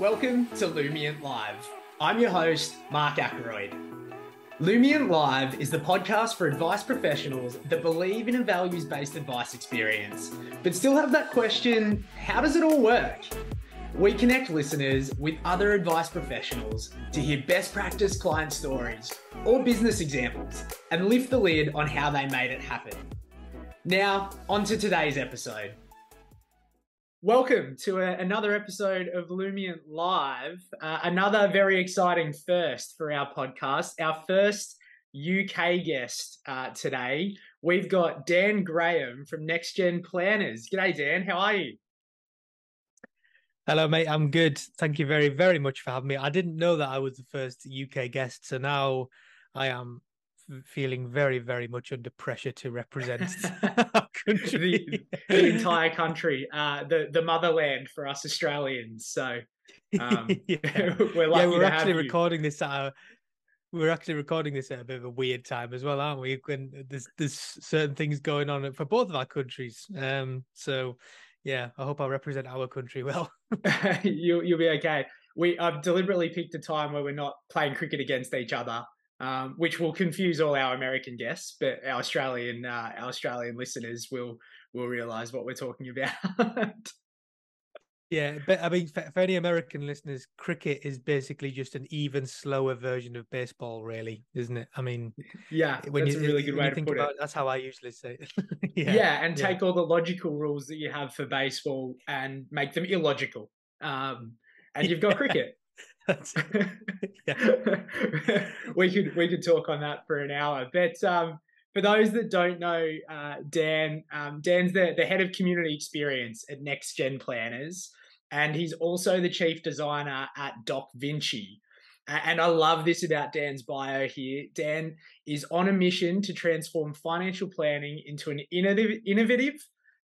Welcome to Lumiant Live. I'm your host, Mark Ackroyd. Lumiant Live is the podcast for advice professionals that believe in a values-based advice experience, but still have that question, how does it all work? We connect listeners with other advice professionals to hear best practice client stories or business examples and lift the lid on how they made it happen. Now, on to today's episode. Welcome to another episode of Lumiant Live, another very exciting first for our podcast, our first UK guest today. We've got Dan Graham from NextGen Planners. G'day, Dan. How are you? Hello, mate. I'm good. Thank you very, very much for having me. I didn't know that I was the first UK guest, so now I am feeling very, very much under pressure to represent our country. the entire country, the motherland for us Australians. So we're lucky we're to actually have recording this at a bit of a weird time as well, aren't we? When there's certain things going on for both of our countries. So yeah, I hope I represent our country well. You'll be okay. I've deliberately picked a time where we're not playing cricket against each other. Which will confuse all our American guests, but our Australian listeners will realise what we're talking about. Yeah, but I mean, for any American listeners, cricket is basically just an even slower version of baseball, really, isn't it? I mean, yeah, that's a really good way to put it. That's how I usually say it. and take all the logical rules that you have for baseball and make them illogical, and you've got cricket. we could talk on that for an hour, but for those that don't know, Dan's the head of community experience at NextGen Planners, and he's also the chief designer at docVinci. And I love this about Dan's bio here. Dan is on a mission to transform financial planning into an innovative,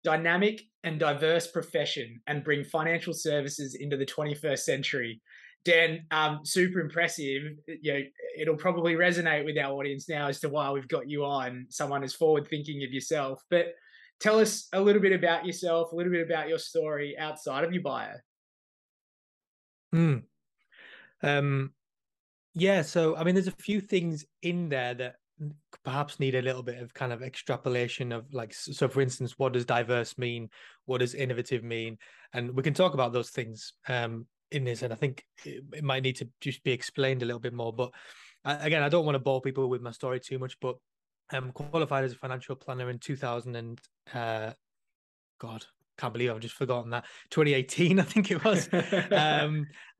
dynamic, and diverse profession and bring financial services into the 21st century. Dan, super impressive. You know, it'll probably resonate with our audience now as to why we've got you on, someone as forward thinking of yourself. But tell us a little bit about yourself, a little bit about your story outside of your bio. Yeah, so I mean, there's a few things in there that perhaps need a little bit of kind of extrapolation of, like, so for instance, what does diverse mean? What does innovative mean? And we can talk about those things in this, and I think it might need to just be explained a little bit more. But again, I don't want to bore people with my story too much, but I'm qualified as a financial planner in 2000 and God, can't believe I've just forgotten that, 2018 I think it was.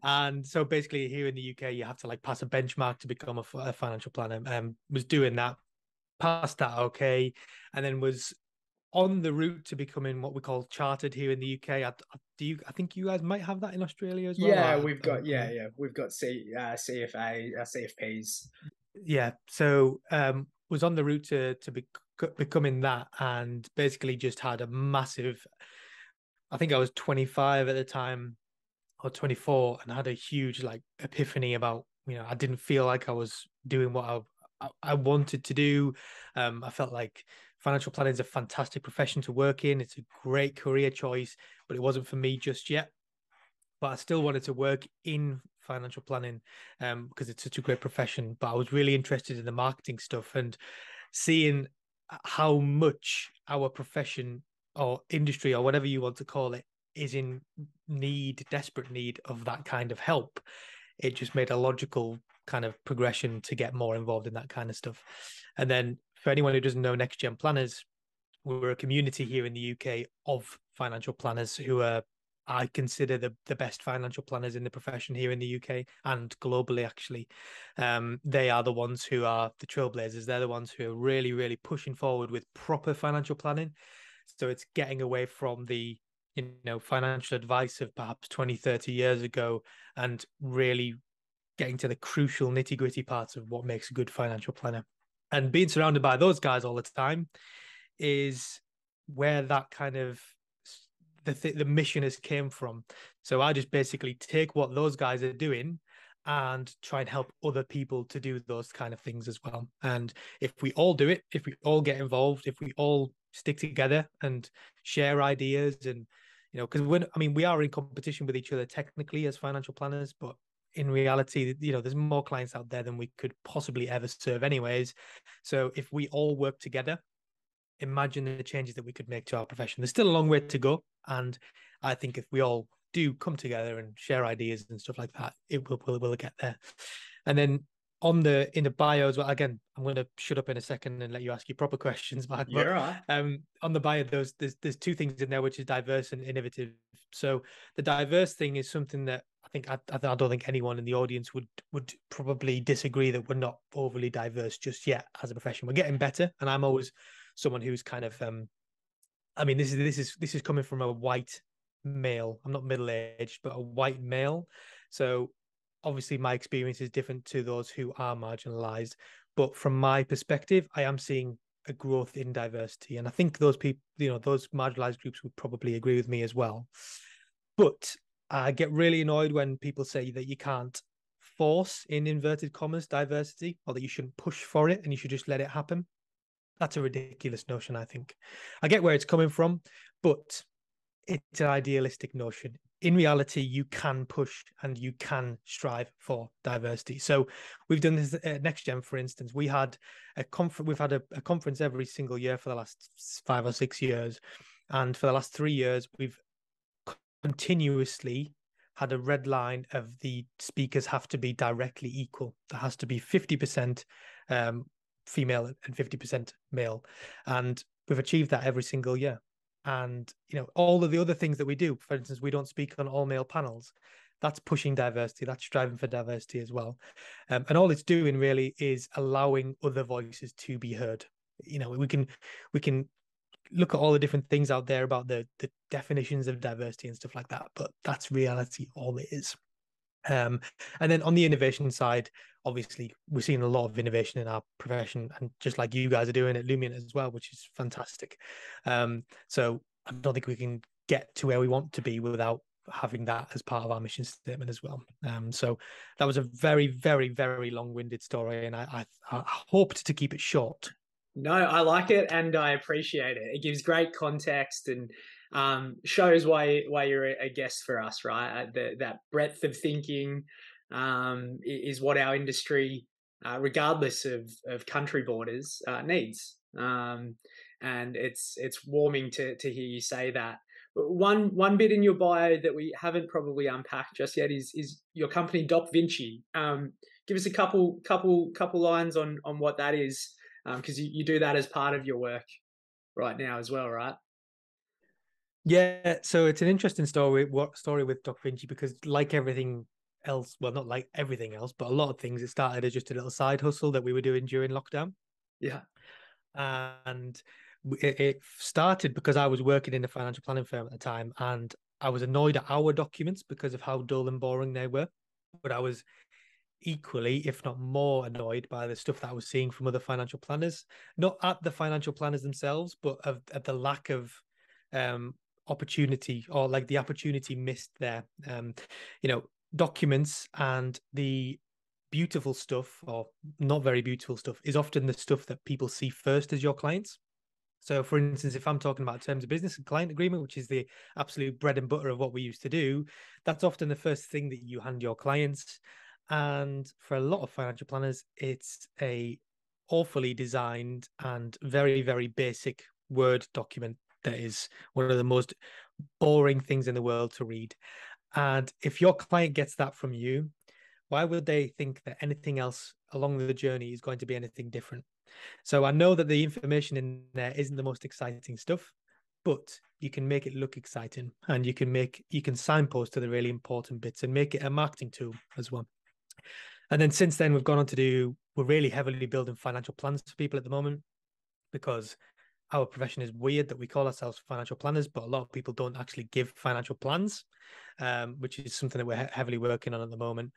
And so basically here in the UK you have to like pass a benchmark to become a financial planner. Was doing that, passed that okay, and then was on the route to becoming what we call chartered here in the UK. I think you guys might have that in Australia as well. Yeah, we've got CFA, CFPs. Yeah, so was on the route to becoming that, and basically just had a massive, I think I was 25 at the time or 24, and I had a huge like epiphany about, I didn't feel like I was doing what I wanted to do. I felt like financial planning is a fantastic profession to work in. It's a great career choice, but it wasn't for me just yet. But I still wanted to work in financial planning because it's such a great profession. But I was really interested in the marketing stuff and seeing how much our profession or industry or whatever you want to call it is in desperate need of that kind of help. It just made a logical kind of progression to get more involved in that kind of stuff. And then for anyone who doesn't know NextGen Planners, we're a community here in the UK of financial planners who are, I consider, the best financial planners in the profession here in the UK and globally, actually. They are the ones who are the trailblazers. They're the ones who are really, really pushing forward with proper financial planning. So it's getting away from the, financial advice of perhaps 20, 30 years ago and really getting to the crucial nitty-gritty parts of what makes a good financial planner. And being surrounded by those guys all the time is where that kind of the mission has came from. So I just basically take what those guys are doing and try and help other people to do those kind of things as well. And if we all do it, if we all get involved, if we all stick together and share ideas and because we are in competition with each other technically as financial planners, but in reality, there's more clients out there than we could possibly ever serve anyways. So if we all work together, imagine the changes that we could make to our profession. There's still a long way to go. And I think if we all do come together and share ideas and stuff like that, we'll get there. And then in the bio as well, again, I'm going to shut up in a second and let you ask your proper questions, Mark. You're right. On the bio, there's two things in there, which is diverse and innovative. So the diverse thing is something that I don't think anyone in the audience would probably disagree that we're not overly diverse just yet as a profession. We're getting better, and I'm always someone who's kind of this is coming from a white male. I'm not middle-aged, but a white male. So obviously my experience is different to those who are marginalized. But from my perspective, I am seeing a growth in diversity. And I think those people, those marginalized groups would probably agree with me as well. But I get really annoyed when people say that you can't force, in inverted commas, diversity, or that you shouldn't push for it and you should just let it happen. That's a ridiculous notion, I think. I get where it's coming from, but it's an idealistic notion. In reality, you can push and you can strive for diversity. So we've done this at NextGen, for instance. We've had a conference every single year for the last 5 or 6 years. And for the last 3 years, we've continuously had a red line of the speakers have to be directly equal. There has to be 50% female and 50% male. And we've achieved that every single year. And, all of the other things that we do, for instance, we don't speak on all male panels. That's pushing diversity. That's striving for diversity as well. And all it's doing really is allowing other voices to be heard. We can look at all the different things out there about the definitions of diversity and stuff like that, but that's reality, all it is. And then on the innovation side, obviously we're seeing a lot of innovation in our profession, and just like you guys are doing at Lumiant as well, which is fantastic. So I don't think we can get to where we want to be without having that as part of our mission statement as well. So that was a very, very, very long-winded story, and I hoped to keep it short. No, I like it and I appreciate it. It gives great context and shows why you're a guest for us, right? That breadth of thinking is what our industry, regardless of country borders, needs. And it's warming to hear you say that. One bit in your bio that we haven't probably unpacked just yet is your company docVinci. Give us a couple lines on what that is. Because you do that as part of your work right now as well, right? Yeah, so it's an interesting story with docVinci, because like everything else, well, not like everything else, but a lot of things, it started as just a little side hustle that we were doing during lockdown. Yeah. And it started because I was working in a financial planning firm at the time, and I was annoyed at our documents because of how dull and boring they were. But I was equally, if not more, annoyed by the stuff that I was seeing from other financial planners, not at the financial planners themselves, but at the lack of opportunity, or like the opportunity missed there. Documents and the beautiful stuff, or not very beautiful stuff, is often the stuff that people see first as your clients. So, for instance, if I'm talking about terms of business and client agreement, which is the absolute bread and butter of what we used to do, that's often the first thing that you hand your clients. And for a lot of financial planners, it's a awfully designed and very, very basic Word document that is one of the most boring things in the world to read. And if your client gets that from you, why would they think that anything else along the journey is going to be anything different? So I know that the information in there isn't the most exciting stuff, but you can make it look exciting, and you can signpost to the really important bits and make it a marketing tool as well. And then since then, we're really heavily building financial plans for people at the moment, because our profession is weird that we call ourselves financial planners, but a lot of people don't actually give financial plans, which is something that we're heavily working on at the moment.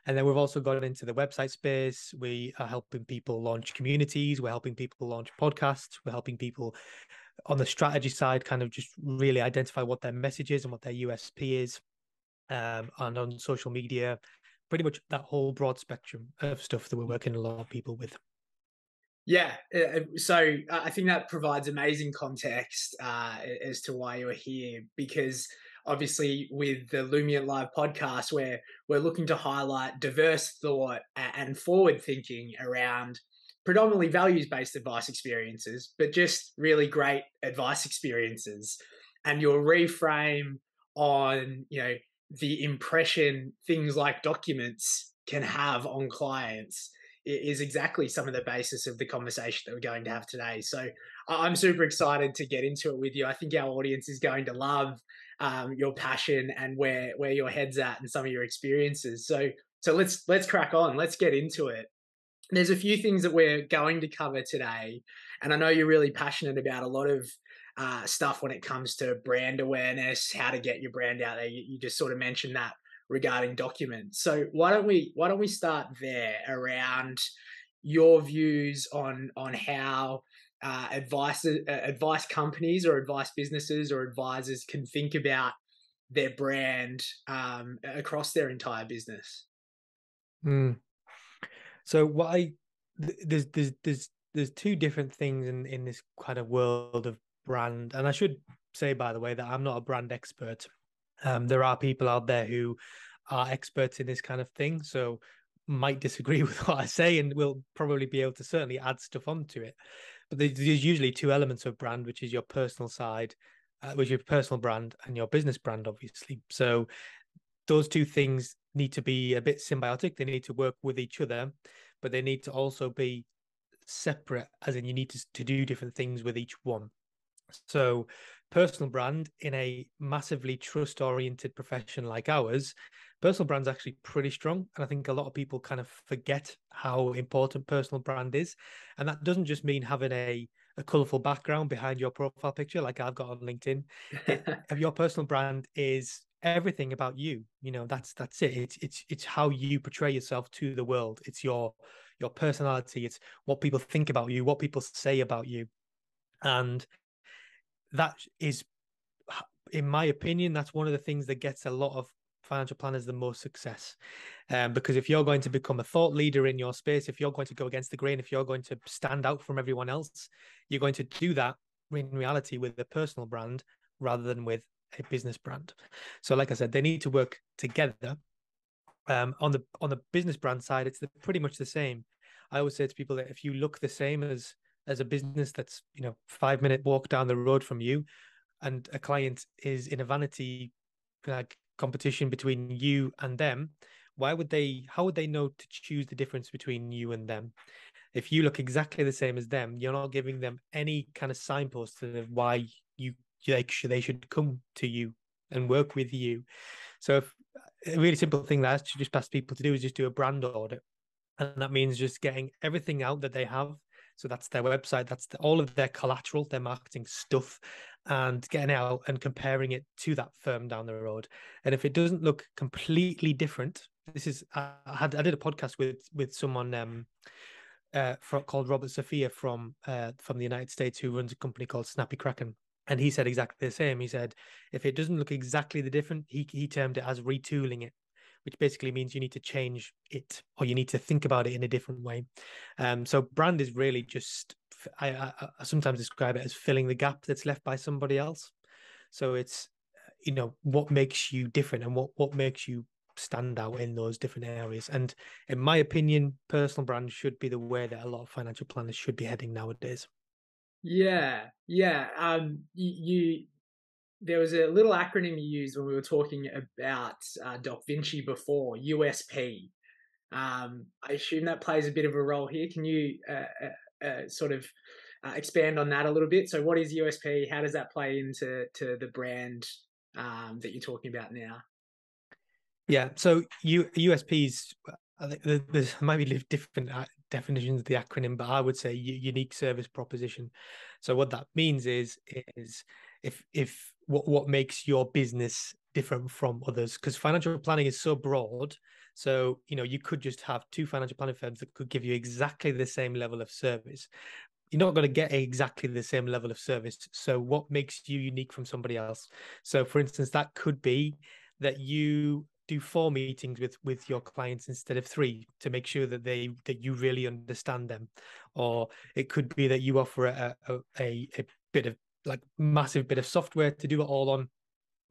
And then we've also got into the website space. We are helping people launch communities. We're helping people launch podcasts. We're helping people on the strategy side kind of just really identify what their message is and what their USP is. And on social media, pretty much that whole broad spectrum of stuff that we're working a lot of people with. Yeah. So I think that provides amazing context as to why you're here, because obviously with the Lumiant Live podcast, where we're looking to highlight diverse thought and forward thinking around predominantly values based advice experiences, but just really great advice experiences. And your reframe on, the impression things like documents can have on clients is exactly some of the basis of the conversation that we're going to have today. So I'm super excited to get into it with you. I think our audience is going to love your passion and where your head's at and some of your experiences. So let's crack on. Let's get into it. There's a few things that we're going to cover today, and I know you're really passionate about a lot of stuff when it comes to brand awareness, how to get your brand out there. You just sort of mentioned that regarding documents. So why don't we start there around your views on how advice companies or advice businesses or advisors can think about their brand across their entire business. Mm. So there's two different things in this kind of world of brand, and I should say, by the way, that I'm not a brand expert. There are people out there who are experts in this kind of thing, so might disagree with what I say, and will probably be able to certainly add stuff onto it. But there's usually two elements of brand, which is your personal side, which is your personal brand, and your business brand, obviously. So those two things need to be a bit symbiotic. They need to work with each other, but they need to also be separate, as in you need to do different things with each one. So personal brand in a massively trust oriented profession like ours, personal brand's actually pretty strong. And I think a lot of people kind of forget how important personal brand is. And that doesn't just mean having a colorful background behind your profile picture like I've got on LinkedIn. Your personal brand is everything about you. That's it. It's how you portray yourself to the world. It's your personality. It's what people think about you, what people say about you. And that is, in my opinion, that's one of the things that gets a lot of financial planners the most success. Because if you're going to become a thought leader in your space, if you're going to go against the grain, if you're going to stand out from everyone else, you're going to do that in reality with a personal brand rather than with a business brand. So like I said, they need to work together. On the business brand side, it's pretty much the same. I always say to people that if you look the same as a business that's 5-minute walk down the road from you, and a client is in a vanity like competition between you and them, how would they know to choose the difference between you and them? If you look exactly the same as them, you're not giving them any kind of signpost to why they should come to you and work with you. So a really simple thing that I should just ask people to do is just do a brand audit. And that means just getting everything out that they have. So that's their website, that's all of their collateral, their marketing stuff, and getting out and comparing it to that firm down the road. And if it doesn't look completely different, I did a podcast with someone called Robert Sophia from the United States, who runs a company called Snappy Kraken. And he said exactly the same. He said, if it doesn't look exactly the different, he termed it as retooling it, which basically means you need to change it or you need to think about it in a different way. So brand is really just, I sometimes describe it as filling the gap that's left by somebody else. So it's, what makes you different and what makes you stand out in those different areas. And in my opinion, personal brand should be the way that a lot of financial planners should be heading nowadays. Yeah, yeah. There was a little acronym you used when we were talking about docVinci before, USP. I assume that plays a bit of a role here. Can you sort of expand on that a little bit? So, what is USP? How does that play into the brand that you're talking about now? Yeah, so USPs, I think there's maybe different definitions of the acronym, but I would say unique service proposition. So what that means is if what makes your business different from others, because financial planning is so broad. So you could just have two financial planning firms that could give you exactly the same level of service. You're not going to get exactly the same level of service. So what makes you unique from somebody else? So for instance, that could be that you do 4 meetings with your clients instead of 3 to make sure that you really understand them. Or it could be that you offer a bit of like massive bit of software to do it all on,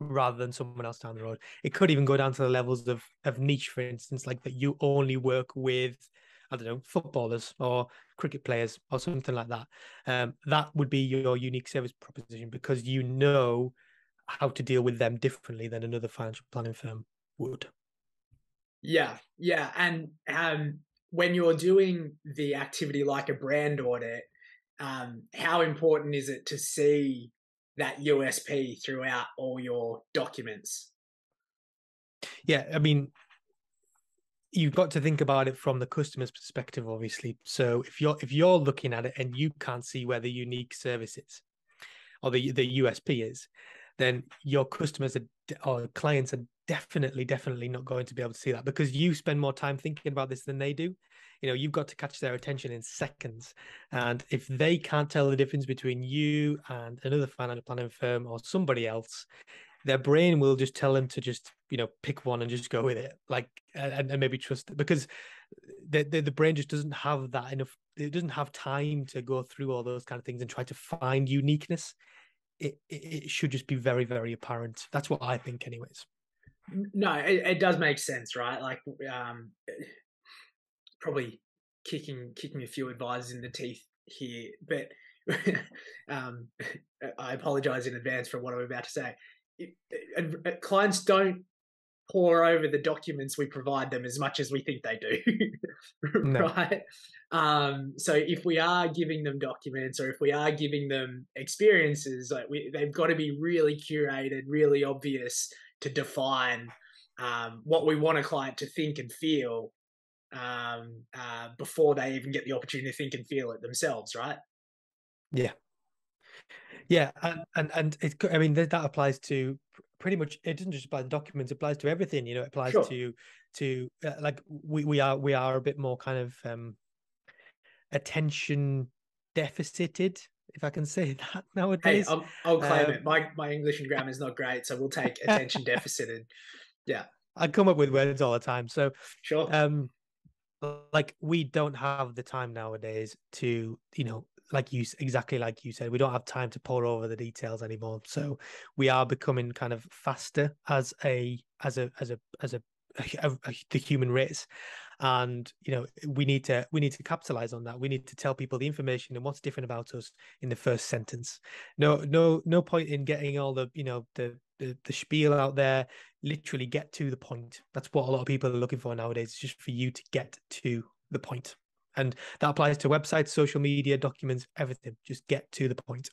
rather than someone else down the road. It could even go down to the levels of niche, for instance, like that you only work with, I don't know, footballers or cricket players or something like that. That would be your unique service proposition, because you know how to deal with them differently than another financial planning firm would. Yeah. And when you're doing the activity like a brand audit, how important is it to see that USP throughout all your documents? Yeah, I mean, you've got to think about it from the customer's perspective, obviously. So if you're looking at it and you can't see where the unique service is or the USP is, then your customers or clients are definitely not going to be able to see that, because you spend more time thinking about this than they do. You've got to catch their attention in seconds. And if they can't tell the difference between you and another financial planning firm or somebody else, their brain will just tell them to just pick one and just go with it, like, and maybe trust it, because the brain just doesn't have that enough. It doesn't have time to go through all those kind of things and try to find uniqueness. It should just be very, very apparent. That's what I think, anyways. No, it does make sense, right? Like, probably kicking a few advisors in the teeth here, but I apologize in advance for what I'm about to say. Clients don't pore over the documents we provide them as much as we think they do, No. right? So if we are giving them documents, or if we are giving them experiences, like they've got to be really curated, really obvious to define what we want a client to think and feel before they even get the opportunity to think and feel it themselves, right? Yeah, and I mean that applies to pretty much. It doesn't just apply to documents; it applies to everything. It applies Sure. to like we are a bit more kind of attention deficited, if I can say that Hey, nowadays. I'll claim it. My English and grammar is not great, so we'll take attention deficited. Yeah, I come up with words all the time. So, sure. like we don't have the time nowadays to, exactly like you said, we don't have time to pour over the details anymore. So we are becoming kind of faster as the human race. And we need to capitalize on that. We need to tell people the information and what's different about us in the first sentence. No point in getting all the the spiel out there. Literally get to the point. That's what a lot of people are looking for nowadays. It's just for you to get to the point. And that applies to websites, social media, documents, everything. Just get to the point.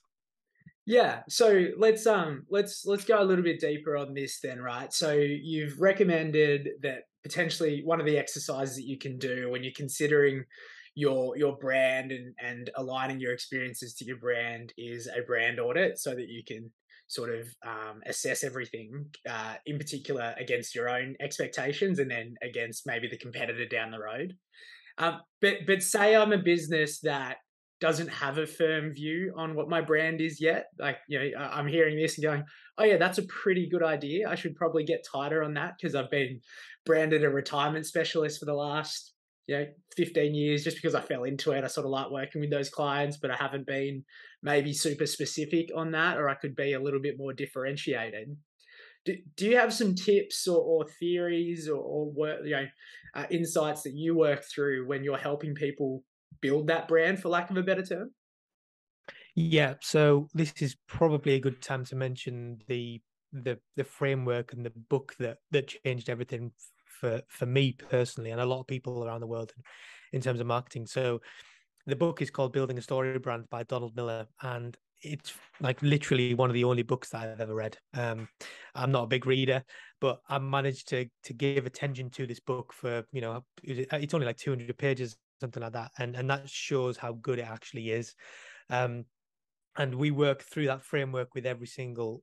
Yeah, so let's go a little bit deeper on this then, right? So you've recommended that potentially one of the exercises that you can do when you're considering your brand and aligning your experiences to your brand is a brand audit, so that you can sort of assess everything, in particular against your own expectations and then against maybe the competitor down the road. But say I'm a business that doesn't have a firm view on what my brand is yet. Like, I'm hearing this and going, oh yeah, that's a pretty good idea. I should probably get tighter on that, because I've been branded a retirement specialist for the last 15 years, just because I fell into it. I sort of like working with those clients, but I haven't been maybe super specific on that, or I could be a little bit more differentiated. Do you have some tips or theories or work, insights that you work through when you're helping people build that brand, for lack of a better term? Yeah, so this is probably a good time to mention the framework and the book that changed everything for me personally, and a lot of people around the world in terms of marketing. So the book is called Building a Story Brand by Donald Miller, and it's like literally one of the only books that I've ever read. I'm not a big reader, but I managed to give attention to this book for it's only like 200 pages, something like that, and that shows how good it actually is. And we work through that framework with every single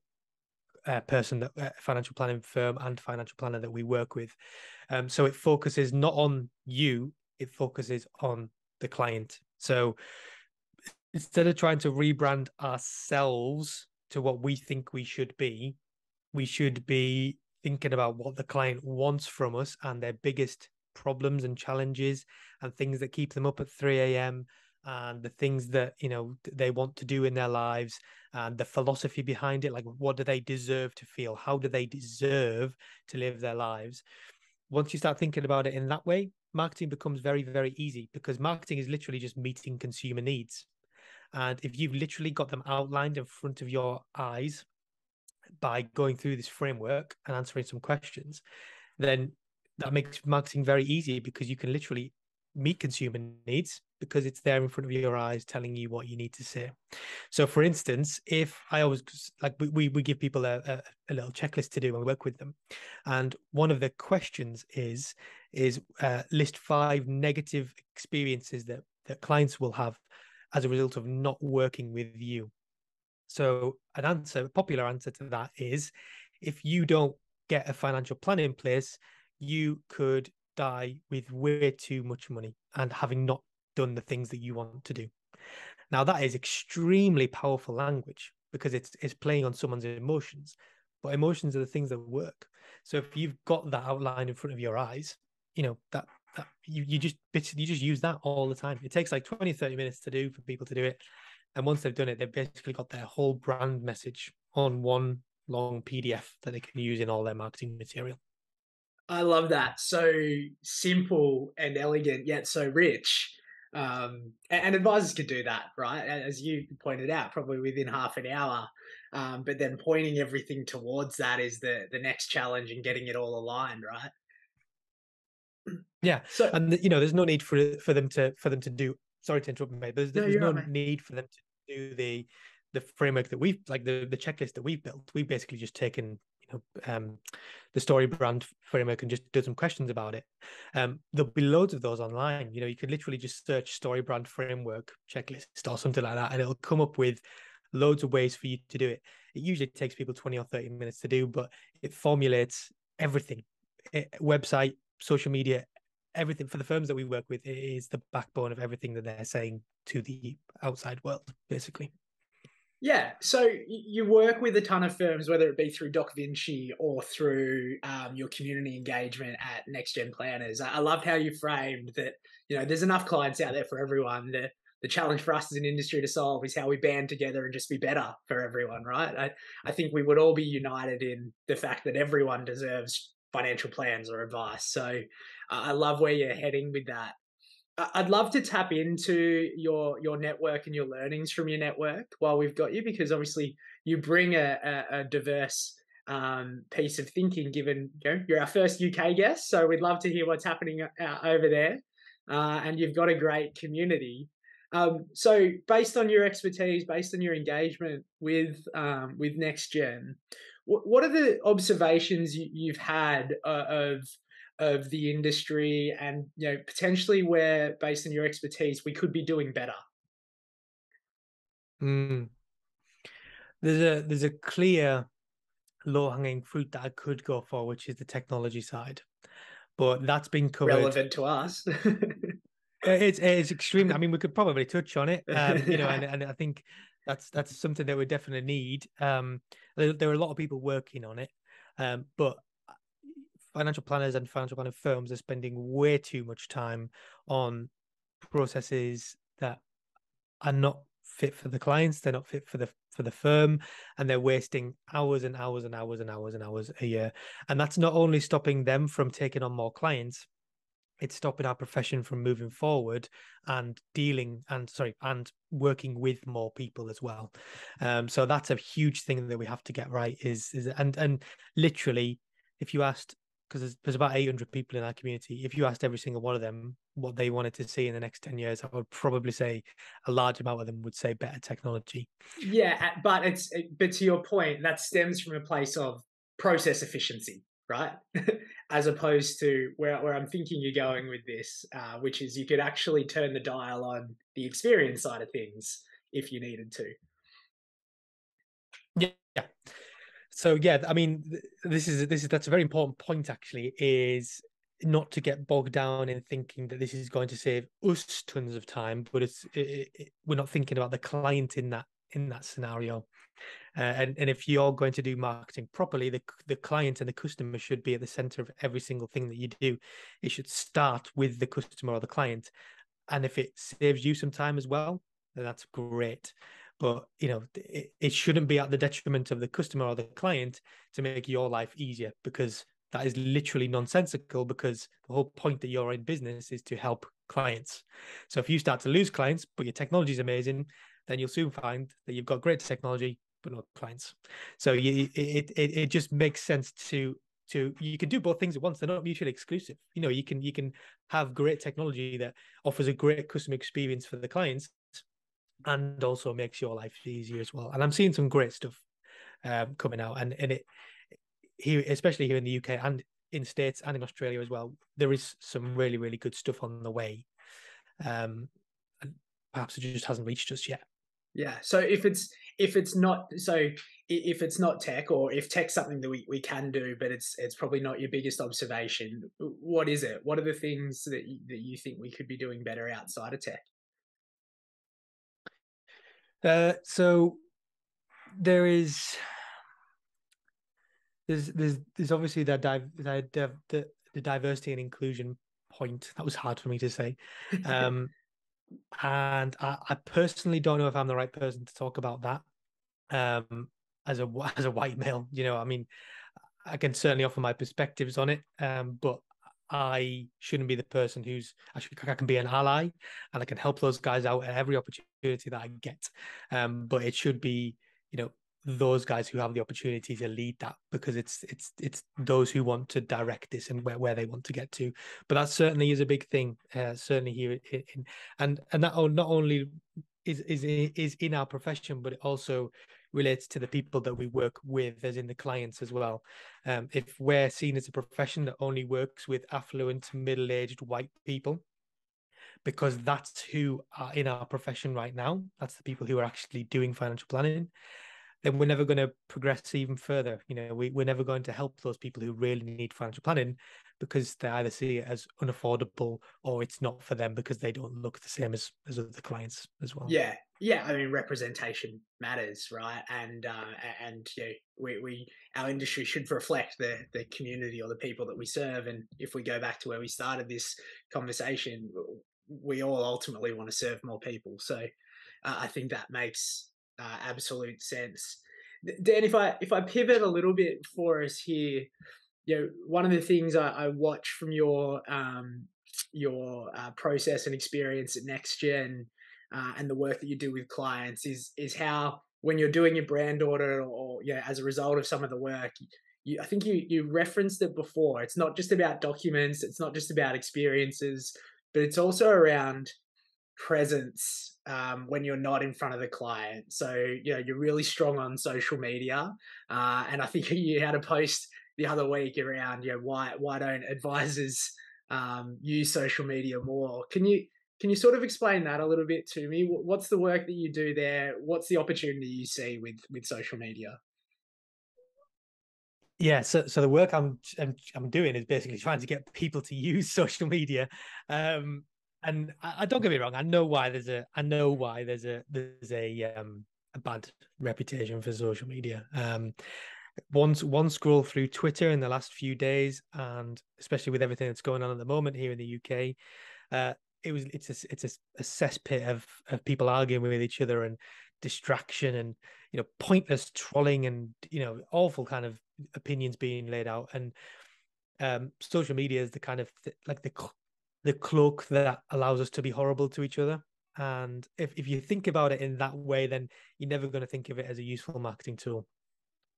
person, that financial planning firm and financial planner that we work with. So it focuses not on you, it focuses on the client. So instead of trying to rebrand ourselves to what we think we should be thinking about what the client wants from us and their biggest problems and challenges and things that keep them up at 3 a.m. and the things that, you know, they want to do in their lives and the philosophy behind it. Like, what do they deserve to feel? How do they deserve to live their lives? Once you start thinking about it in that way, marketing becomes very, very easy, because marketing is literally just meeting consumer needs. And if you've literally got them outlined in front of your eyes by going through this framework and answering some questions, then that makes marketing very easy, because you can literally meet consumer needs because it's there in front of your eyes telling you what you need to say. So for instance, if I always, like, we give people a little checklist to do when we work with them, and one of the questions is list 5 negative experiences that clients will have as a result of not working with you. So a popular answer to that is, if you don't get a financial plan in place, you could die with way too much money and having not done the things that you want to do. Now, that is extremely powerful language, because it's playing on someone's emotions, but emotions are the things that work. So if you've got that outlined in front of your eyes, you know, that you just use that all the time. It takes like 20-30 minutes to do for people to do it. And once they've done it, they've basically got their whole brand message on one long PDF that they can use in all their marketing material. I love that. So simple and elegant, yet so rich. And advisors could do that, right? As you pointed out, probably within half an hour. But then pointing everything towards that is the next challenge, and getting it all aligned, right? Yeah, So and you know, there's no need for them to do. Sorry to interrupt, mate. But there's you're no right, mate. need for them to do the framework that we've, like, the checklist that we've built. We've basically just taken, you know, the story brand framework and just did some questions about it. There'll be loads of those online. You know, you could literally just search story brand framework checklist or something like that, and it'll come up with loads of ways for you to do it. It usually takes people 20 or 30 minutes to do, but it formulates everything. Website, social media, everything. For the firms that we work with, it is the backbone of everything that they're saying to the outside world, basically. Yeah, so you work with a ton of firms, whether it be through docVinci or through your community engagement at NextGen Planners. I loved how you framed that. You know, there's enough clients out there for everyone. The challenge for us as an industry to solve is how we band together and just be better for everyone, right? I think we would all be united in the fact that everyone deserves financial plans or advice. So I love where you're heading with that. I'd love to tap into your network and your learnings from your network while we've got you, because obviously you bring a diverse piece of thinking, given you're our first UK guest. So we'd love to hear what's happening over there. And you've got a great community. So based on your expertise, based on your engagement with NextGen, what are the observations you've had of the industry, and potentially where, based on your expertise, we could be doing better? There's a clear low-hanging fruit that I could go for, which is the technology side, but that's been covered. Relevant to us. It's extremely. I mean, we could probably touch on it, you know, and I think that's something that we definitely need. There are a lot of people working on it, but financial planners and financial planning firms are spending way too much time on processes that are not fit for the clients. They're not fit for the firm, and they're wasting hours and hours and hours and hours and hours a year. And that's not only stopping them from taking on more clients, it's stopping our profession from moving forward and and working with more people as well. So that's a huge thing that we have to get right. And literally, if you asked, because there's about 800 people in our community, if you asked every single one of them what they wanted to see in the next 10 years, I would probably say a large amount of them would say better technology. Yeah, but to your point, that stems from a place of process efficiency, right? As opposed to where I'm thinking you're going with this, which is you could actually turn the dial on the experience side of things if you needed to. Yeah. So yeah, I mean, that's a very important point, actually, is not to get bogged down in thinking that this is going to save us tons of time, but we're not thinking about the client in that scenario. And if you're going to do marketing properly, the client and the customer should be at the center of every single thing that you do. It should start with the customer or the client. And if it saves you some time as well, then that's great. But it shouldn't be at the detriment of the customer or the client to make your life easier, because that is literally nonsensical, because the whole point that you're in business is to help clients. So if you start to lose clients, but your technology is amazing, then you'll soon find that you've got great technology, but no clients. So it just makes sense to you can do both things at once. They're not mutually exclusive. You can have great technology that offers a great customer experience for the clients and also makes your life easier as well. And I'm seeing some great stuff coming out, and it here, especially here in the UK and in States and in Australia as well, there is some really, really good stuff on the way. And perhaps it just hasn't reached us yet. Yeah. So if it's not tech, or if tech's something that we can do, but it's probably not your biggest observation, what is it? What are the things that you think we could be doing better outside of tech? So there's obviously the diversity and inclusion point. That was hard for me to say. And I personally don't know if I'm the right person to talk about that. As a white male, I mean, I can certainly offer my perspectives on it, but I shouldn't be the person I can be an ally, and I can help those guys out at every opportunity that I get. But it should be, those guys who have the opportunity to lead that, because it's those who want to direct this and where they want to get to. But that certainly is a big thing, certainly here and that not only is in our profession, but it also relates to the people that we work with, as in the clients as well. If we're seen as a profession that only works with affluent, middle-aged white people, because that's who are in our profession right now, that's the people who are actually doing financial planning, then we're never going to progress even further. We're never going to help those people who really need financial planning, because they either see it as unaffordable or it's not for them because they don't look the same as other clients as well. Yeah. I mean, representation matters, right? And our industry should reflect the community or the people that we serve. And if we go back to where we started this conversation, we all ultimately want to serve more people. So I think that makes absolute sense. Dan, if I pivot a little bit for us here, one of the things I watch from your process and experience at NextGen, and the work that you do with clients is how, when you're doing your brand audit, or as a result of some of the work, I think you referenced it before. It's not just about documents. It's not just about experiences, but it's also around presence when you're not in front of the client. So you're really strong on social media, and I think you had a post the other week around why don't advisors use social media more? Can you sort of explain that a little bit to me? What's the work that you do there? What's the opportunity you see with social media? Yeah, so the work I'm doing is basically trying to get people to use social media, and I don't get me wrong. I know why there's a bad reputation for social media. One scroll through Twitter in the last few days, and especially with everything that's going on at the moment here in the UK, it's a cesspit of people arguing with each other and distraction and pointless trolling and awful kind of opinions being laid out. And social media is the kind of the cloak that allows us to be horrible to each other. And if you think about it in that way, then you're never going to think of it as a useful marketing tool.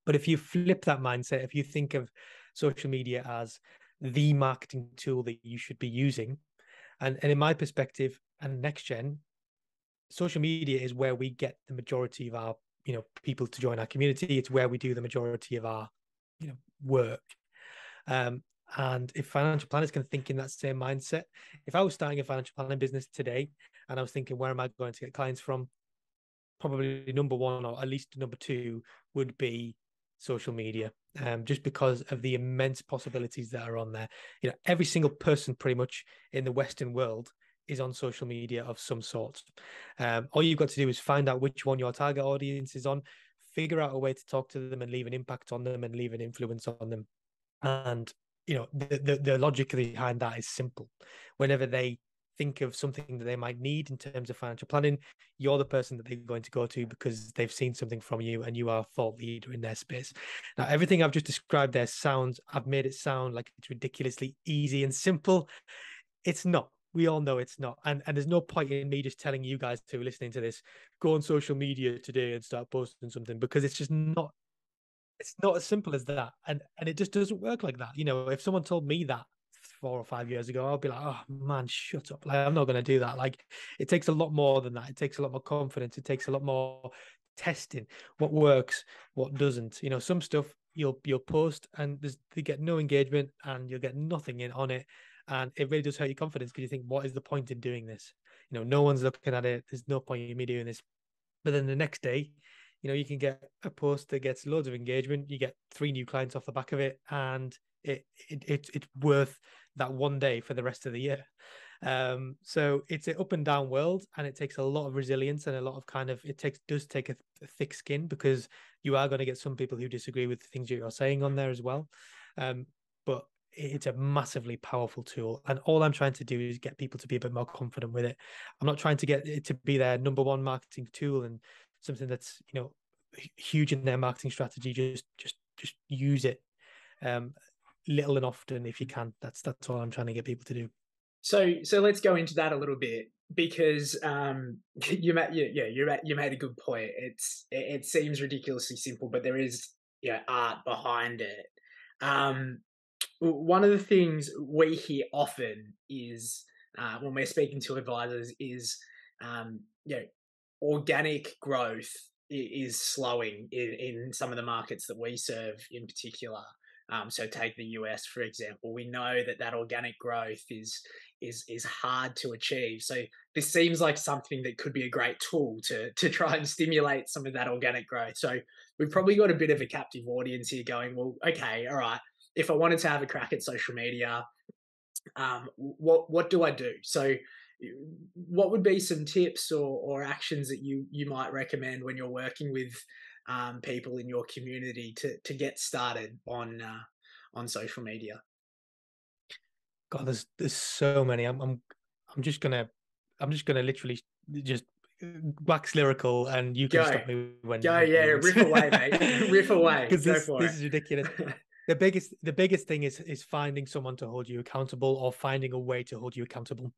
But if you flip that mindset, if you think of social media as the marketing tool that you should be using, and in my perspective and NextGen, social media is where we get the majority of our people to join our community. It's where we do the majority of our work. And if financial planners can think in that same mindset, if I was starting a financial planning business today and I was thinking, where am I going to get clients from? Probably number one, or at least number two, would be social media, just because of the immense possibilities that are on there. Every single person pretty much in the Western world is on social media of some sort. All you've got to do is find out which one your target audience is on, figure out a way to talk to them and leave an impact on them and leave an influence on them. And the logic behind that is simple. Whenever they think of something that they might need in terms of financial planning, you're the person that they're going to go to because they've seen something from you and you are a thought leader in their space. Now, everything I've just described there I've made it sound like it's ridiculously easy and simple. It's not. We all know it's not. And there's no point in me just telling you guys who are listening to this, go on social media today and start posting something, because it's just not, it's not as simple as that. And it just doesn't work like that. If someone told me that 4 or 5 years ago, I'll be like, oh man, shut up. Like, I'm not going to do that. Like, it takes a lot more than that. It takes a lot more confidence. It takes a lot more testing what works, what doesn't. Some stuff you'll post and they get no engagement and you'll get nothing in on it. And it really does hurt your confidence because you think, what is the point in doing this? No one's looking at it. There's no point in me doing this. But then the next day, you can get a post that gets loads of engagement. You get 3 new clients off the back of it, and it's worth that one day for the rest of the year. So it's an up and down world, and it takes a lot of resilience and a lot of does take a thick skin, because you are going to get some people who disagree with the things you're saying on there as well. But it's a massively powerful tool, and all I'm trying to do is get people to be a bit more confident with it. I'm not trying to get it to be their number one marketing tool and something that's huge in their marketing strategy. Just use it little and often if you can. That's all I'm trying to get people to do. So let's go into that a little bit, because you made a good point. It seems ridiculously simple, but there is art behind it. One of the things we hear often is when we're speaking to advisors is organic growth is slowing in some of the markets that we serve in particular. So take the US, for example. We know that organic growth is hard to achieve. So this seems like something that could be a great tool to try and stimulate some of that organic growth. So we've probably got a bit of a captive audience here going, well, okay, all right, if I wanted to have a crack at social media, what do I do? So what would be some tips or actions that you might recommend when you're working with people in your community to get started on social media? God, there's so many. I'm just gonna literally just wax lyrical, and you can stop me when. Riff away, mate. Riff away. Because this is ridiculous. The biggest thing is finding someone to hold you accountable, or finding a way to hold you accountable,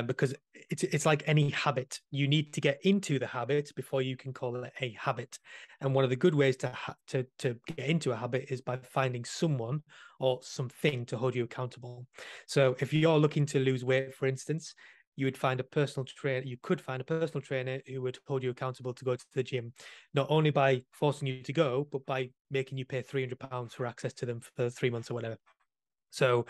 because it's like any habit. You need to get into the habit before you can call it a habit. And one of the good ways to get into a habit is by finding someone or something to hold you accountable. So if you're looking to lose weight, for instance, you could find a personal trainer who would hold you accountable to go to the gym, not only by forcing you to go, but by making you pay £300 for access to them for 3 months or whatever. So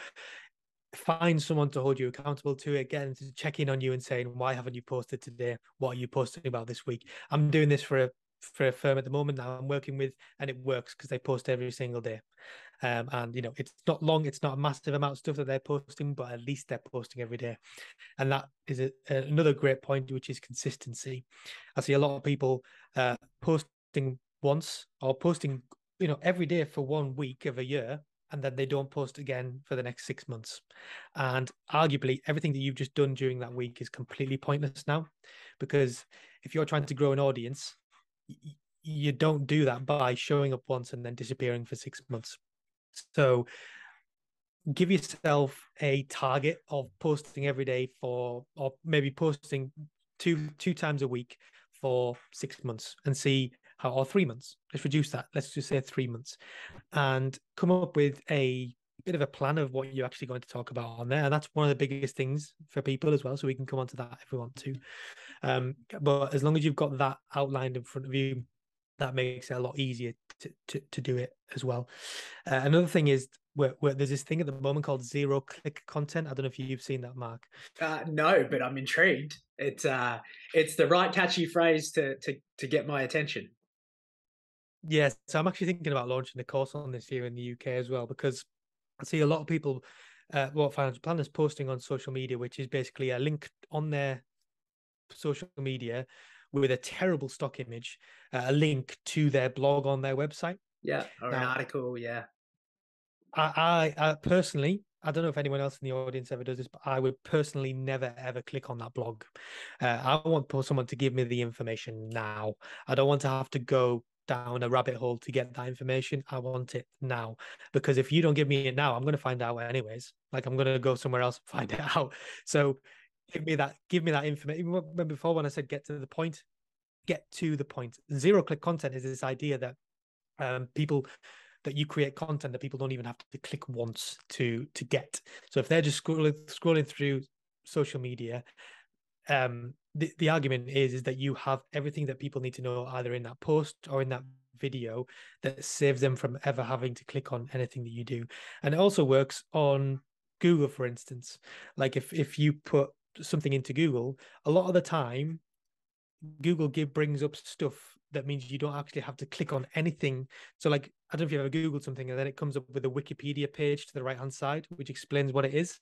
find someone to hold you accountable to it, get them to check in on you and saying, why haven't you posted today? What are you posting about this week? I'm doing this for a firm at the moment that I'm working with, and it works because they post every single day. And it's not long, it's not a massive amount of stuff that they're posting, but at least they're posting every day. And that is another great point, which is consistency. I see a lot of people posting once, or posting every day for 1 week of a year, and then they don't post again for the next 6 months. And arguably everything that you've just done during that week is completely pointless now, because if you're trying to grow an audience, you don't do that by showing up once and then disappearing for 6 months. So give yourself a target of posting every day or maybe posting two times a week for 6 months, and see how, or 3 months. Let's reduce that. Let's just say 3 months, and come up with a bit of a plan of what you're actually going to talk about on there. And that's one of the biggest things for people as well. So we can come on to that if we want to. But as long as you've got that outlined in front of you, that makes it a lot easier to do it as well. Another thing is where there's this thing at the moment called zero-click content. I don't know if you've seen that, Mark. No, but I'm intrigued. It's the right catchy phrase to get my attention. Yes, so I'm actually thinking about launching a course on this here in the UK as well, because I see a lot of people, financial planners, posting on social media, which is basically a link on their social media with a terrible stock image, a link to their blog on their website. Yeah, or an article. Yeah. I personally, I don't know if anyone else in the audience ever does this, but I would personally never ever click on that blog. I want someone to give me the information now. I don't want to have to go down a rabbit hole to get that information. I want it now, because if you don't give me it now, I'm going to find out anyways. Like, I'm going to go somewhere else and find it out. So give me that information. Even before, when I said get to the point. Zero click content is this idea that people that you create content that people don't even have to click once to get. So if they're just scrolling through social media, the argument is that you have everything that people need to know either in that post or in that video that saves them from ever having to click on anything that you do. And it also works on Google, for instance. Like if you put something into Google, a lot of the time Google brings up stuff that means you don't actually have to click on anything. So, like, I don't know if you ever Googled something and then it comes up with a Wikipedia page to the right-hand side, which explains what it is.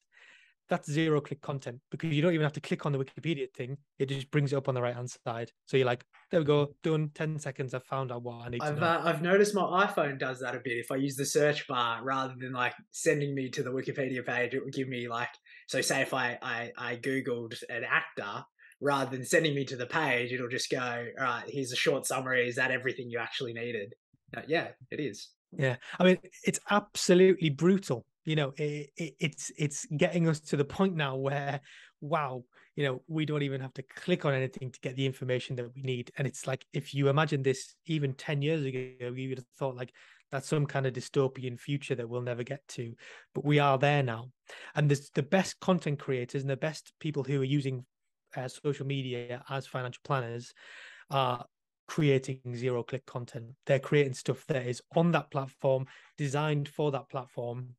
That's zero-click content, because you don't even have to click on the Wikipedia thing. It just brings it up on the right-hand side. So you're like, there we go, done, 10 seconds, I've found out what I need to know. I've noticed my iPhone does that a bit. If I use the search bar rather than like sending me to the Wikipedia page, it would give me like, so say if I Googled an actor, rather than sending me to the page, it'll just go, all right, here's a short summary. Is that everything you actually needed? Yeah, it is. Yeah, I mean, it's absolutely brutal. It's getting us to the point now where, wow, we don't even have to click on anything to get the information that we need. And it's like, if you imagine this even 10 years ago, you would have thought like that's some kind of dystopian future that we'll never get to. But we are there now. And the best content creators and the best people who are using social media as financial planners are creating zero-click content. They're creating stuff that is on that platform, designed for that platform,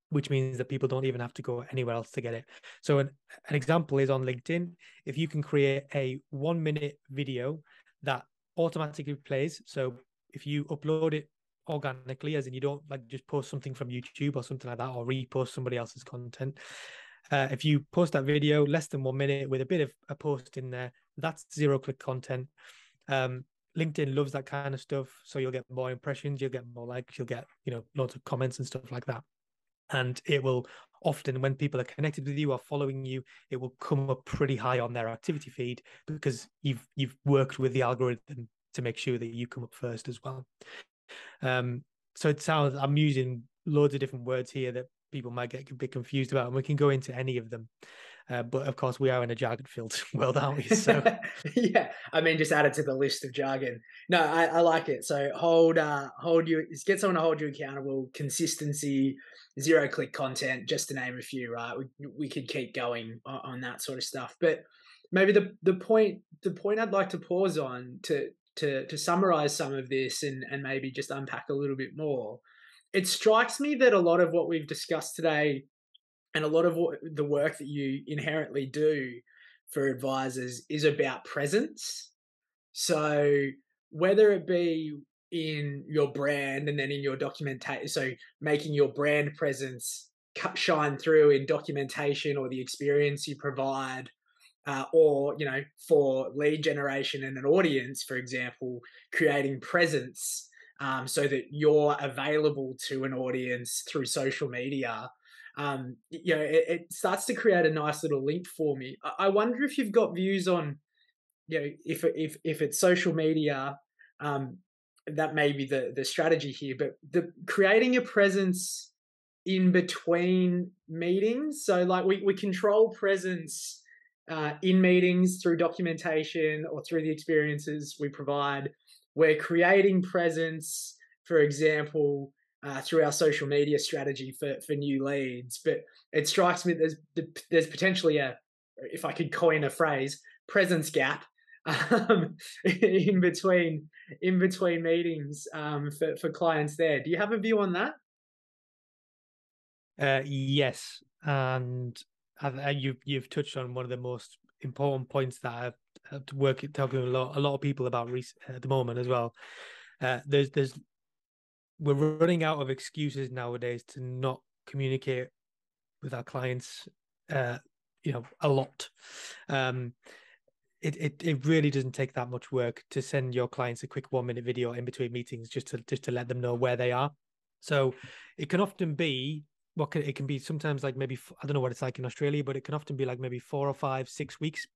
which means that people don't even have to go anywhere else to get it. So an example is on LinkedIn. If you can create a 1-minute video that automatically plays, so if you upload it organically, as in you don't like just post something from YouTube or something like that, or repost somebody else's content. If you post that video less than 1 minute with a bit of a post in there, that's zero-click content. LinkedIn loves that kind of stuff, so you'll get more impressions, you'll get more likes, you'll get lots of comments and stuff like that. And it will often, when people are connected with you or following you, it will come up pretty high on their activity feed, because you've worked with the algorithm to make sure that you come up first as well. So it sounds, I'm using loads of different words here that people might get a bit confused about, and we can go into any of them. But of course, we are in a jargon-filled world, aren't we? So yeah, I mean, just add it to the list of jargon. No, I like it. So hold you, get someone to hold you accountable, consistency, zero-click content, just to name a few. Right, we could keep going on that sort of stuff. But maybe the point I'd like to pause on to summarize some of this and maybe just unpack a little bit more. It strikes me that a lot of what we've discussed today, and a lot of the work that you inherently do for advisors, is about presence. So whether it be in your brand and then in your documentation, so making your brand presence shine through in documentation or the experience you provide, or for lead generation and an audience, for example, creating presence so that you're available to an audience through social media. It starts to create a nice little link for me. I wonder if you've got views on, if it's social media, that may be the strategy here, but the creating a presence in between meetings. So like we control presence in meetings through documentation or through the experiences we provide. We're creating presence, for example, through our social media strategy for new leads. But it strikes me there's potentially if I could coin a phrase, presence gap in between meetings for clients there. Do you have a view on that? Yes, and you've touched on one of the most important points that I've talking a lot of people about at the moment as well. We're running out of excuses nowadays to not communicate with our clients, a lot. it really doesn't take that much work to send your clients a quick 1 minute video in between meetings just to let them know where they are. So it can often be it can be sometimes like maybe, I don't know what it's like in Australia, but it can often be like maybe 4 or 5, 6 weeks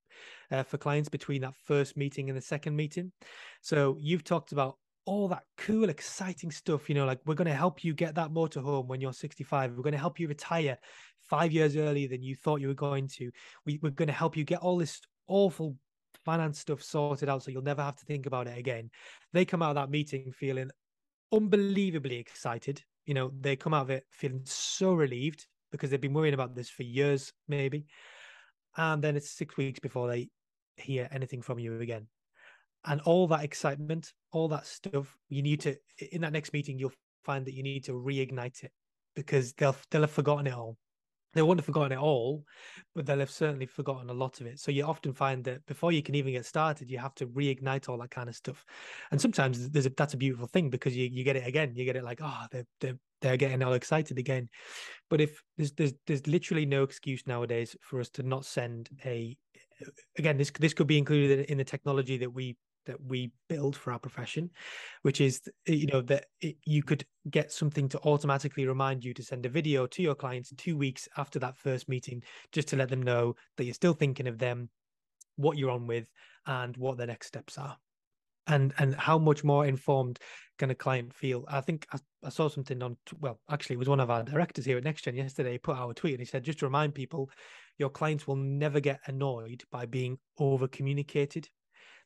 for clients between that first meeting and the second meeting. So you've talked about all that cool, exciting stuff, like we're going to help you get that motorhome when you're 65. We're going to help you retire 5 years earlier than you thought you were going to. We're going to help you get all this awful finance stuff sorted out so you'll never have to think about it again. They come out of that meeting feeling unbelievably excited. They come out of it feeling so relieved because they've been worrying about this for years, maybe. And then it's 6 weeks before they hear anything from you again. And all that excitement, all that stuff, you need to, in that next meeting, you'll find that you need to reignite it because they'll have forgotten it all. They won't have forgotten it all, but they'll have certainly forgotten a lot of it. So you often find that before you can even get started, you have to reignite all that kind of stuff. And sometimes that's a beautiful thing because you get it again. You get it like, oh, they're getting all excited again. But if there's literally no excuse nowadays for us to not send again, this could be included in the technology that we build for our profession, which is that you could get something to automatically remind you to send a video to your clients 2 weeks after that first meeting, just to let them know that you're still thinking of them, what you're on with, and what the next steps are. And how much more informed can a client feel? I think I saw something actually it was one of our directors here at NextGen yesterday put out a tweet and he said, just to remind people, your clients will never get annoyed by being over communicated.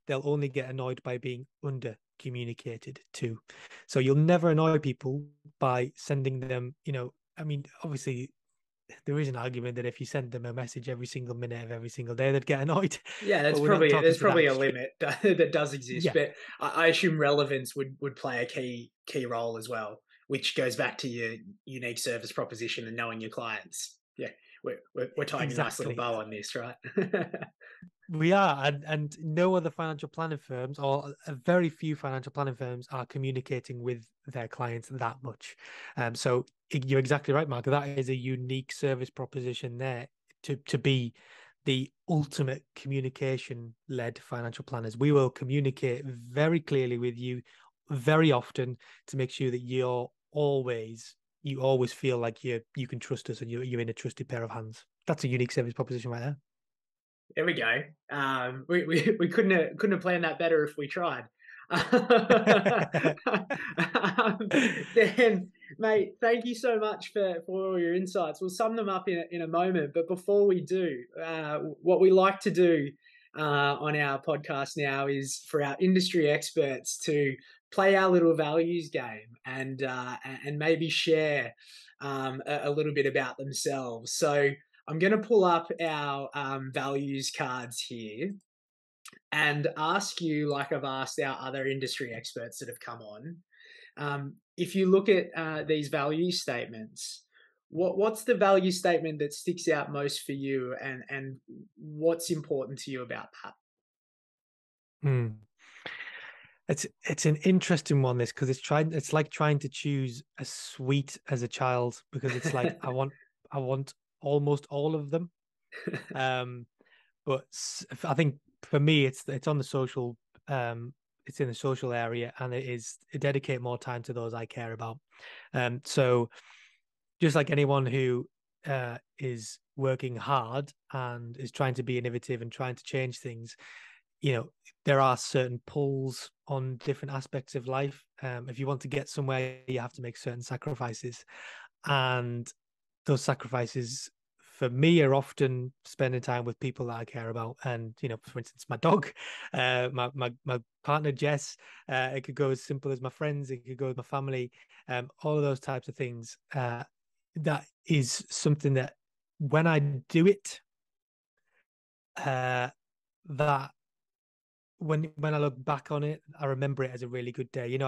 They'll only get annoyed by being under communicated to. So you'll never annoy people by sending them, obviously there is an argument that if you send them a message every single minute of every single day, they'd get annoyed. Yeah, there's probably a limit that does exist, yeah. But I assume relevance would play a key role as well, which goes back to your unique service proposition and knowing your clients. Yeah, we're tying a nice little bow on this, right? We are, and no other financial planning firms, or a very few financial planning firms, are communicating with their clients that much. So you're exactly right, Mark. That is a unique service proposition there to be the ultimate communication-led financial planners. We will communicate very clearly with you very often to make sure that you always feel like you can trust us and you're in a trusted pair of hands. That's a unique service proposition right there. There we go. We couldn't have planned that better if we tried. Dan, mate, thank you so much for all your insights. We'll sum them up in a moment. But before we do, what we like to do on our podcast now is for our industry experts to play our little values game and maybe share a little bit about themselves. So I'm going to pull up our values cards here and ask you, like I've asked our other industry experts that have come on, if you look at these value statements, what's the value statement that sticks out most for you, and what's important to you about that? It's an interesting one, this, because it's like trying to choose a sweet as a child, because it's like I want almost all of them. But I think for me it's on the social, it's in the social area, and it dedicate more time to those I care about. So just like anyone who is working hard and is trying to be innovative and trying to change things, there are certain pulls on different aspects of life. If you want to get somewhere, you have to make certain sacrifices, and those sacrifices for me are often spending time with people that I care about. And for instance, my dog, my partner Jess. It could go as simple as my friends. It could go with my family. All of those types of things. That is something that when I do it, that when I look back on it, I remember it as a really good day.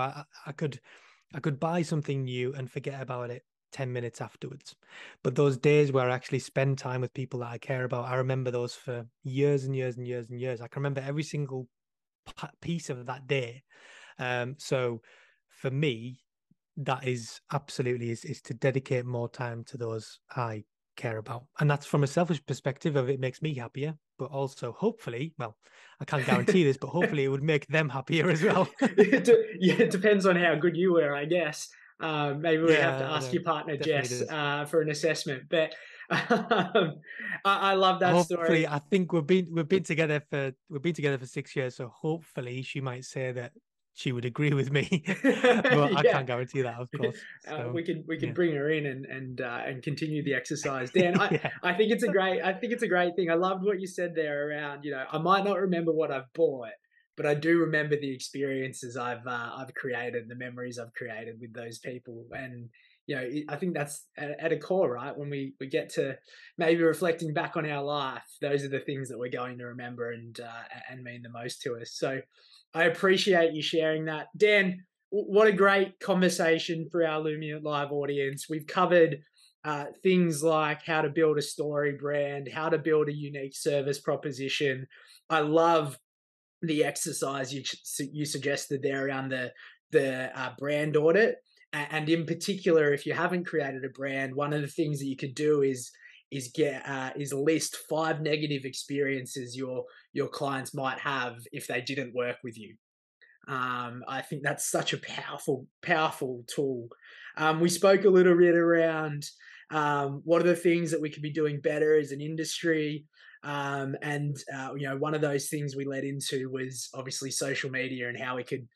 I could buy something new and forget about it 10 minutes afterwards. But those days where I actually spend time with people that I care about, I remember those for years and years and years and years. I can remember every single piece of that day. So for me, that is absolutely is to dedicate more time to those I care about. And that's from a selfish perspective of it makes me happier, but also hopefully, well, I can't guarantee this, but hopefully it would make them happier as well. It depends on how good you were, I guess. Maybe we'd have to ask your partner, Jess, for an assessment. But I love that story. Hopefully, I think we've been together for 6 years, so hopefully she might say that she would agree with me, but I can't guarantee that, of course. So, we can bring her in and continue the exercise. Dan, I think it's a great thing. I loved what you said there around, I might not remember what I've bought, but I do remember the experiences I've created, the memories I've created with those people. And I think that's at a core, right? When we get to maybe reflecting back on our life, those are the things that we're going to remember and mean the most to us. So I appreciate you sharing that. Dan, what a great conversation for our Lumiant Live audience. We've covered things like how to build a story brand, how to build a unique service proposition. I love the exercise you suggested there around the brand audit. And in particular, if you haven't created a brand, one of the things that you could do is list 5 negative experiences your clients might have if they didn't work with you. I think that's such a powerful tool. We spoke a little bit around what are the things that we could be doing better as an industry. One of those things we led into was obviously social media and how we could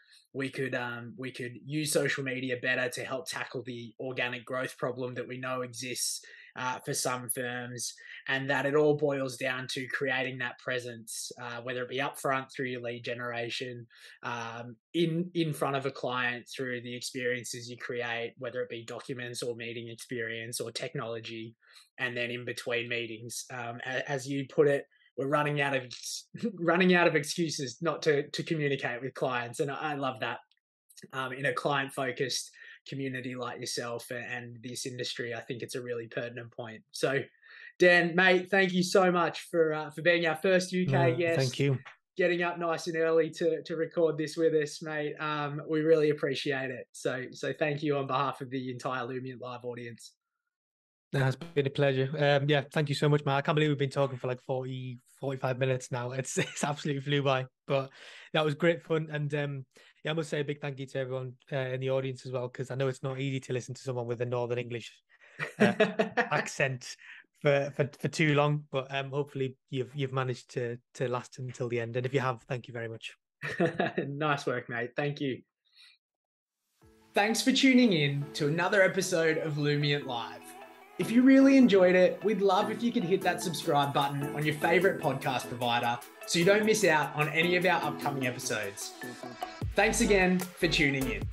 use social media better to help tackle the organic growth problem that we know exists for some firms, and that it all boils down to creating that presence, whether it be upfront through your lead generation, in front of a client through the experiences you create, whether it be documents or meeting experience or technology, and then in between meetings, as you put it, we're running out of excuses not to communicate with clients. And I love that in a client-focused community like yourself and this industry. I think it's a really pertinent point. So, Dan, mate, thank you so much for being our first UK guest. Thank you. Getting up nice and early to record this with us, mate. We really appreciate it. So thank you on behalf of the entire Lumiant Live audience. It has been a pleasure. Thank you so much, man. I can't believe we've been talking for like 45 minutes now. It's absolutely flew by, but that was great fun. And I must say a big thank you to everyone in the audience as well, because I know it's not easy to listen to someone with a Northern English accent for too long, but hopefully you've managed to last until the end. And if you have, thank you very much. Nice work, mate. Thank you. Thanks for tuning in to another episode of Lumiant Live. If you really enjoyed it, we'd love if you could hit that subscribe button on your favorite podcast provider so you don't miss out on any of our upcoming episodes. Thanks again for tuning in.